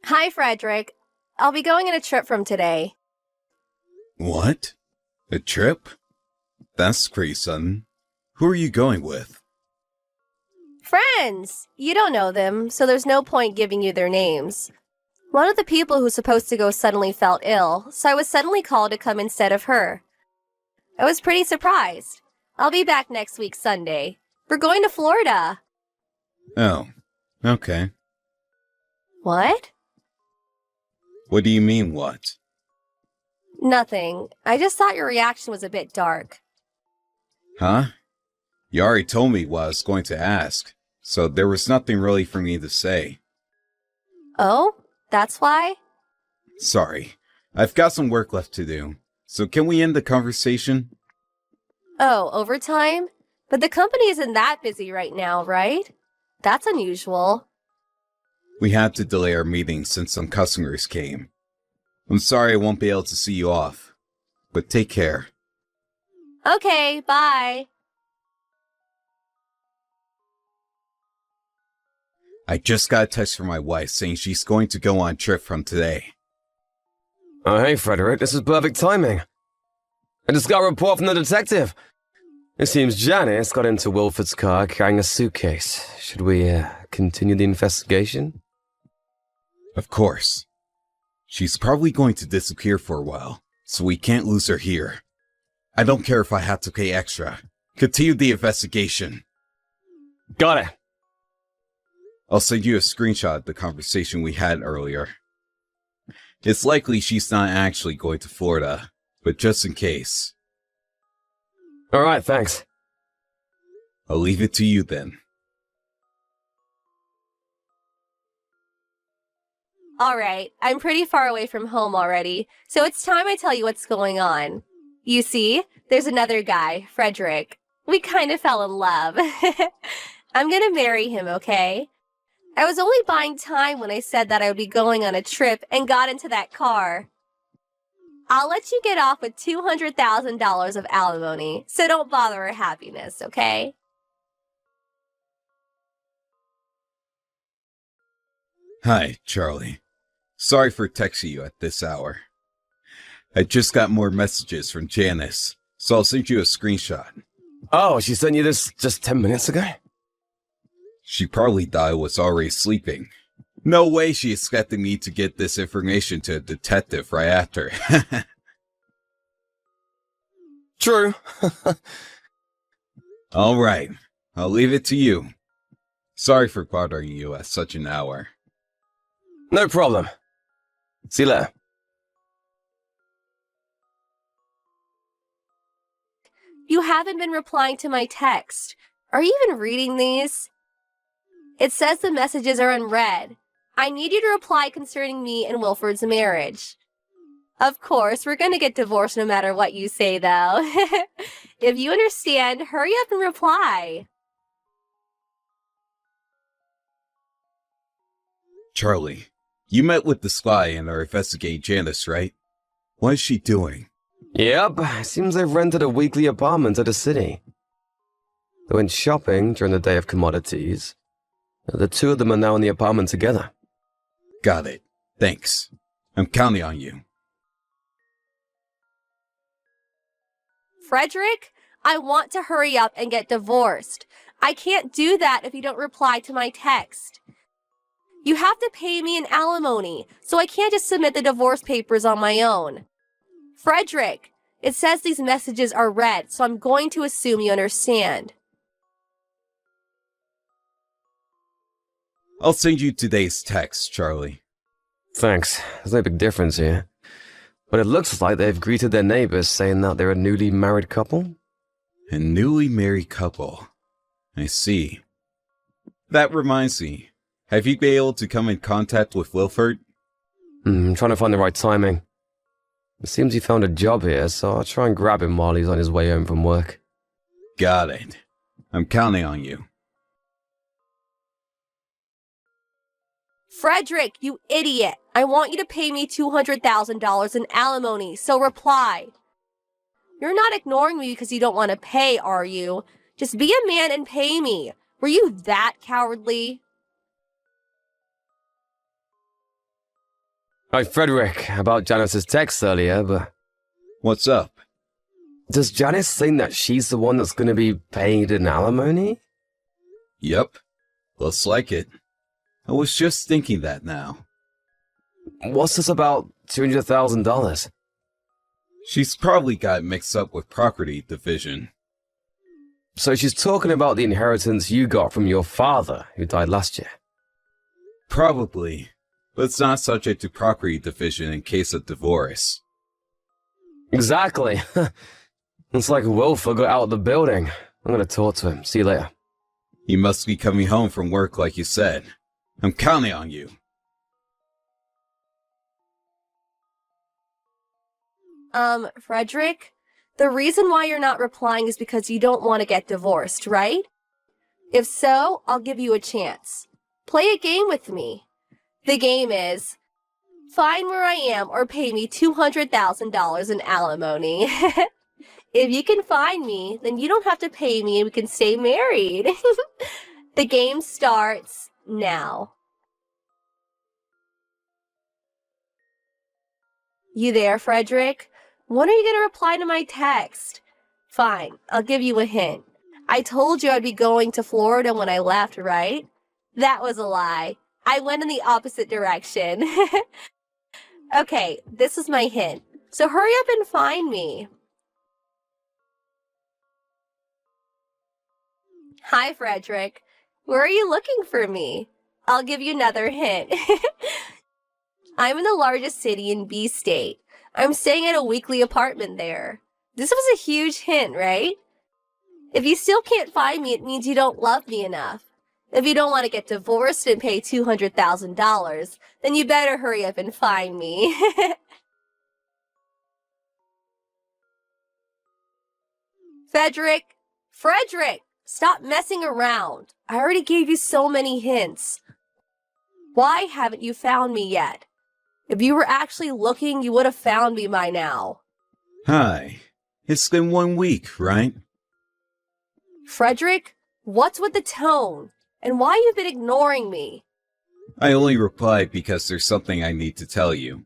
Hi, Frederick. I'll be going on a trip from today. What? A trip? That's pretty sudden. Who are you going with? Friends! You don't know them, so there's no point giving you their names. One of the people who's supposed to go suddenly felt ill, so I was suddenly called to come instead of her. I was pretty surprised. I'll be back next week Sunday. We're going to Florida. Oh, okay. What? What do you mean, what? Nothing. I just thought your reaction was a bit dark. Huh? You already told me what I was going to ask, so there was nothing really for me to say. Oh? That's why? Sorry. I've got some work left to do, so can we end the conversation? Oh, overtime? But the company isn't that busy right now, right? That's unusual. We had to delay our meeting since some customers came. I'm sorry I won't be able to see you off, but take care. Okay, bye. I just got a text from my wife saying she's going to go on a trip from today. Oh, hey, Frederick, this is perfect timing. I just got a report from the detective. It seems Janice got into Wilford's car carrying a suitcase. Should we, continue the investigation? Of course. She's probably going to disappear for a while, so we can't lose her here. I don't care if I have to pay extra. Continue the investigation. Got it. I'll send you a screenshot of the conversation we had earlier. It's likely she's not actually going to Florida, but just in case. Alright, thanks. I'll leave it to you then. Alright, I'm pretty far away from home already, so it's time I tell you what's going on. You see, there's another guy, Frederick. We kind of fell in love. I'm gonna marry him, okay? I was only buying time when I said that I would be going on a trip and got into that car. I'll let you get off with $200,000 of alimony, so don't bother her happiness, okay? Hi, Charlie. Sorry for texting you at this hour. I just got more messages from Janice, so I'll send you a screenshot. Oh, she sent you this just 10 minutes ago? She probably thought I was already sleeping. No way she expected me to get this information to a detective right after. True. Alright, I'll leave it to you. Sorry for bothering you at such an hour. No problem. See you later. You haven't been replying to my text. Are you even reading these? It says the messages are unread. I need you to reply concerning me and Wilford's marriage. Of course, we're gonna get divorced no matter what you say, though. If you understand, hurry up and reply. Charlie, you met with the spy and are investigating Janice, right? What is she doing? Yep, seems they've rented a weekly apartment at the city. They went shopping during the day of commodities. The two of them are now in the apartment together. Got it. Thanks. I'm counting on you. Frederick, I want to hurry up and get divorced. I can't do that if you don't reply to my text. You have to pay me an alimony, so I can't just submit the divorce papers on my own. Frederick, it says these messages are read, so I'm going to assume you understand. I'll send you today's text, Charlie. Thanks. There's no big difference here. But it looks like they've greeted their neighbors saying that they're a newly married couple. A newly married couple. I see. That reminds me. Have you been able to come in contact with Wilford? I'm trying to find the right timing. It seems he found a job here, so I'll try and grab him while he's on his way home from work. Got it. I'm counting on you. Frederick, you idiot! I want you to pay me $200,000 in alimony, so reply. You're not ignoring me because you don't want to pay, are you? Just be a man and pay me. Were you that cowardly? Hi, Frederick. About Janice's text earlier, but What's up? does Janice think that she's the one that's going to be paid in alimony? Yep. Looks like it. I was just thinking that now. What's this about $200,000? She's probably got mixed up with property division. So she's talking about the inheritance you got from your father, who died last year. Probably. But it's not subject to property division in case of divorce. Exactly. It's like Wilford got out of the building. I'm going to talk to him. See you later. You must be coming home from work like you said. I'm counting on you. Frederick, the reason why you're not replying is because you don't want to get divorced, right? If so, I'll give you a chance. Play a game with me. The game is, find where I am or pay me $200,000 in alimony. If you can find me, then you don't have to pay me and we can stay married. The game starts now. You there, Frederick? When are you going to reply to my text? Fine, I'll give you a hint. I told you I'd be going to Florida when I left, right? That was a lie. I went in the opposite direction. Okay, this is my hint. So hurry up and find me. Hi, Frederick. Where are you looking for me? I'll give you another hint. I'm in the largest city in B State. I'm staying at a weekly apartment there. This was a huge hint, right? If you still can't find me, it means you don't love me enough. If you don't want to get divorced and pay $200,000, then you better hurry up and find me. Frederick, stop messing around. I already gave you so many hints. Why haven't you found me yet? If you were actually looking, you would have found me by now. Hi. It's been 1 week, right? Frederick, what's with the tone? And why you've been ignoring me? I only replied because there's something I need to tell you.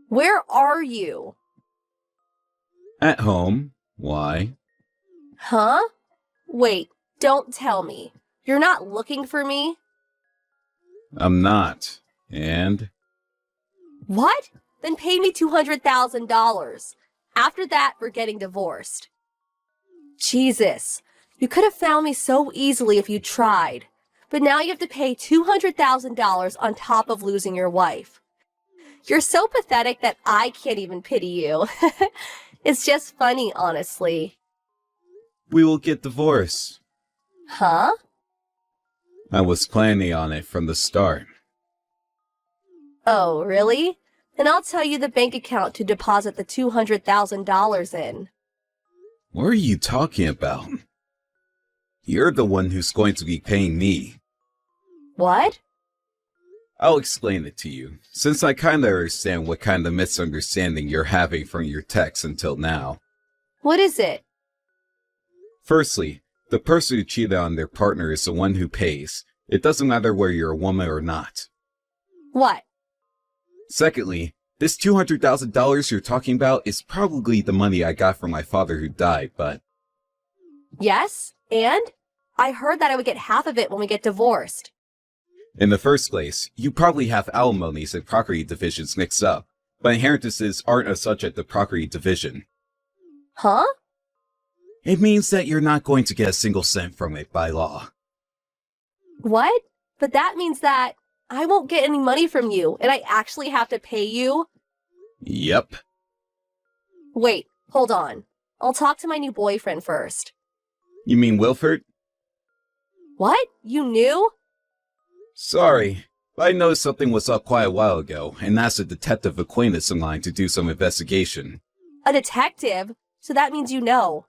Where are you? At home. Why? Huh? Wait, don't tell me. You're not looking for me? I'm not. And? What? Then pay me $200,000. After that, we're getting divorced. Jesus, you could have found me so easily if you tried. But now you have to pay $200,000 on top of losing your wife. You're so pathetic that I can't even pity you. It's just funny, honestly. We will get divorced. Huh? I was planning on it from the start. Oh, really? Then I'll tell you the bank account to deposit the $200,000 in. What are you talking about? You're the one who's going to be paying me. What? I'll explain it to you, since I kinda understand what kind of misunderstanding you're having from your text until now. What is it? Firstly, the person who cheated on their partner is the one who pays. It doesn't matter whether you're a woman or not. What? Secondly, this $200,000 you're talking about is probably the money I got from my father who died, but... Yes? And? I heard that I would get half of it when we get divorced. In the first place, you probably have alimonies and property divisions mixed up, but inheritances aren't a subject of property division. Huh? It means that you're not going to get a single cent from it by law. What? But that means that I won't get any money from you, and I actually have to pay you? Yep. Wait, hold on. I'll talk to my new boyfriend first. You mean Wilford? What? You knew? Sorry, but I noticed something was up quite a while ago, and asked a detective acquaintance of mine to do some investigation. A detective? So that means you know.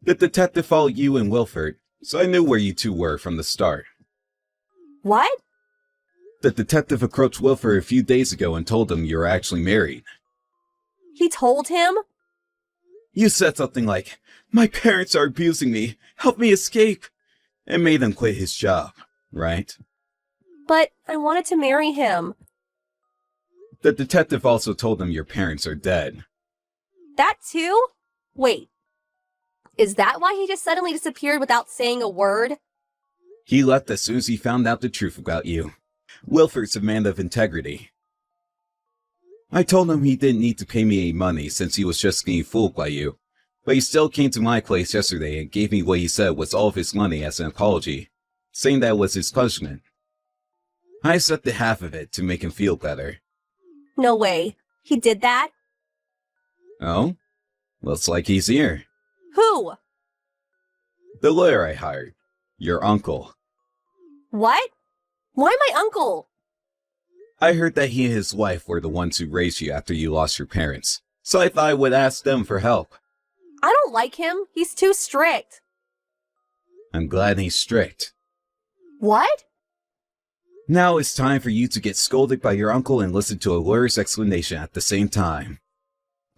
The detective followed you and Wilford, so I knew where you two were from the start. What? The detective approached Wilford a few days ago and told him you were actually married. He told him? You said something like, "My parents are abusing me, help me escape," and made him quit his job, right? But I wanted to marry him. The detective also told him your parents are dead. That too? Wait. Is that why he just suddenly disappeared without saying a word? He left as soon as he found out the truth about you. Wilford's a man of integrity. I told him he didn't need to pay me any money since he was just getting fooled by you. But he still came to my place yesterday and gave me what he said was all of his money as an apology, saying that was his punishment. I accepted half of it to make him feel better. No way. He did that? Oh? Looks like he's here. Who? The lawyer I hired. Your uncle. What? Why my uncle? I heard that he and his wife were the ones who raised you after you lost your parents, so I thought I would ask them for help. I don't like him. He's too strict. I'm glad he's strict. What? Now it's time for you to get scolded by your uncle and listen to a lawyer's explanation at the same time.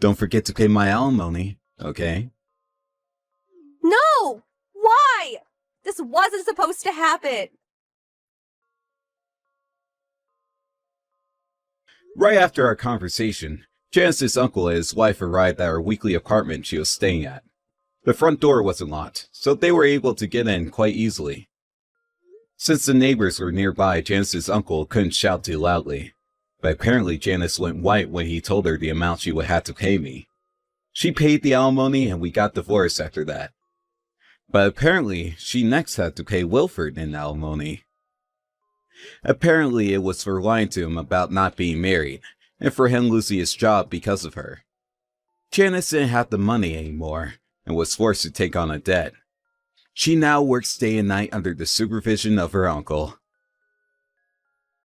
Don't forget to pay my alimony, okay? No! Why? This wasn't supposed to happen. Right after our conversation, Janice's uncle and his wife arrived at our weekly apartment she was staying at. The front door wasn't locked, so they were able to get in quite easily. Since the neighbors were nearby, Janice's uncle couldn't shout too loudly, but apparently Janice went white when he told her the amount she would have to pay me. She paid the alimony and we got divorced after that. But apparently, she next had to pay Wilford in alimony. Apparently, it was for lying to him about not being married, and for him losing his job because of her. Janice didn't have the money anymore, and was forced to take on a debt. She now works day and night under the supervision of her uncle.